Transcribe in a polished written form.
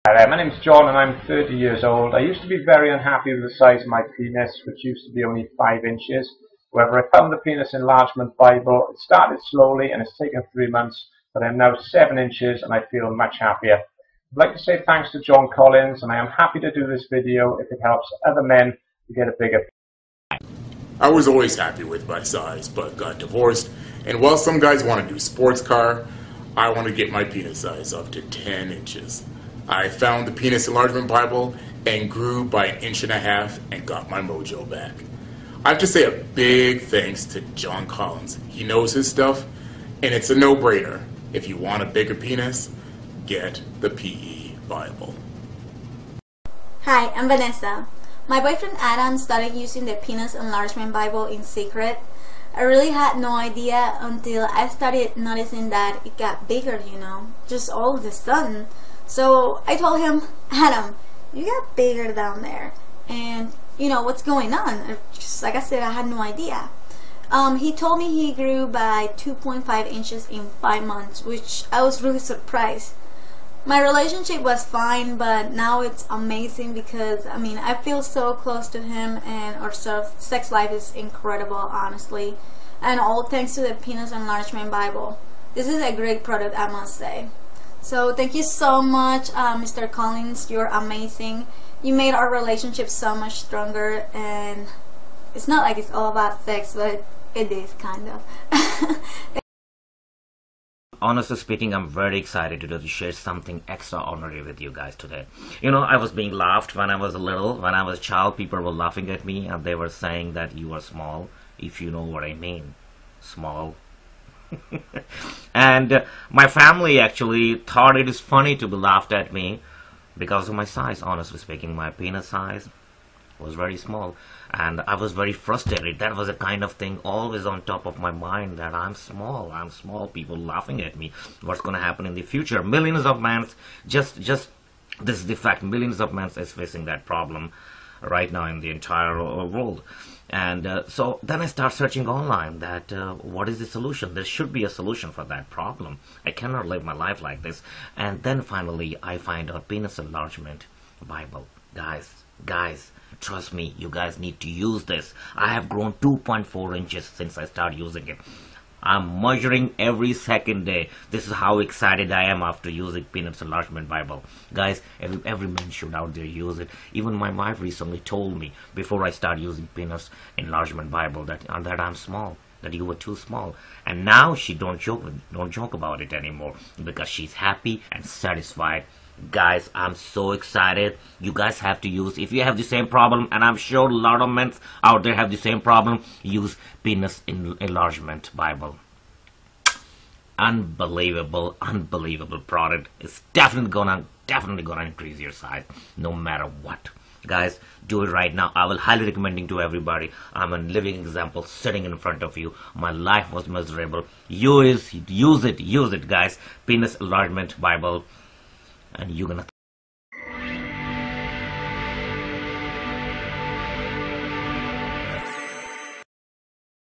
Hi there, my name's John and I'm 30 years old. I used to be very unhappy with the size of my penis, which used to be only 5 inches. However, I found the Penis Enlargement Bible. It started slowly and it's taken 3 months, but I'm now 7 inches and I feel much happier. I'd like to say thanks to John Collins, and I am happy to do this video if it helps other men to get a bigger penis. I was always happy with my size, but got divorced. And while some guys want to do sports car, I want to get my penis size up to 10 inches. I found the Penis Enlargement Bible and grew by 1.5 inches and got my mojo back. I have to say a big thanks to John Collins. He knows his stuff, and it's a no-brainer. If you want a bigger penis, get the PE Bible. Hi, I'm Vanessa. My boyfriend Adam started using the Penis Enlargement Bible in secret. I really had no idea until I started noticing that it got bigger, just all of a sudden. So I told him, Adam, you got bigger down there, and what's going on? Just like I said, I had no idea. He told me he grew by 2.5 inches in 5 months, which I was really surprised. My relationship was fine, but now it's amazing because I feel so close to him, and our sex life is incredible, honestly, and all thanks to the Penis Enlargement Bible. This is a great product, I must say. So thank you so much, Mr. Collins. You're amazing. You made our relationship so much stronger, and it's not like it's all about sex, but it is kind of. Honestly speaking, I'm very excited to share something extraordinary with you guys today. I was being laughed when I was little. When I was a child, people were laughing at me and they were saying that you are small, if you know what I mean. Small. And my family actually thought it is funny to be laughed at me because of my size. Honestly speaking, my penis size was very small, and I was very frustrated. That was a kind of thing always on top of my mind, that I'm small, people laughing at me. What's going to happen in the future? Millions of men, just this is the fact, millions of men is facing that problem right now in the entire world. And so then I start searching online that what is the solution? There should be a solution for that problem. I cannot live my life like this. And then finally I find out Penis Enlargement Bible. Guys, trust me, you guys need to use this. I have grown 2.4 inches since I started using it. I'm measuring every second day. This is how excited I am after using Penis Enlargement Bible. Guys, every man should out there use it. Even my wife recently told me before I started using Penis Enlargement Bible that I'm small, that you were too small. And now she don't joke about it anymore because she's happy and satisfied. Guys, I'm so excited. You guys have to use, if you have the same problem, and I'm sure a lot of men out there have the same problem, use Penis Enlargement Bible. Unbelievable product. It's definitely gonna increase your size no matter what. Guys, do it right now. I will highly recommend it to everybody. I'm a living example sitting in front of you. My life was miserable. Use it guys. Penis Enlargement Bible. And you're gonna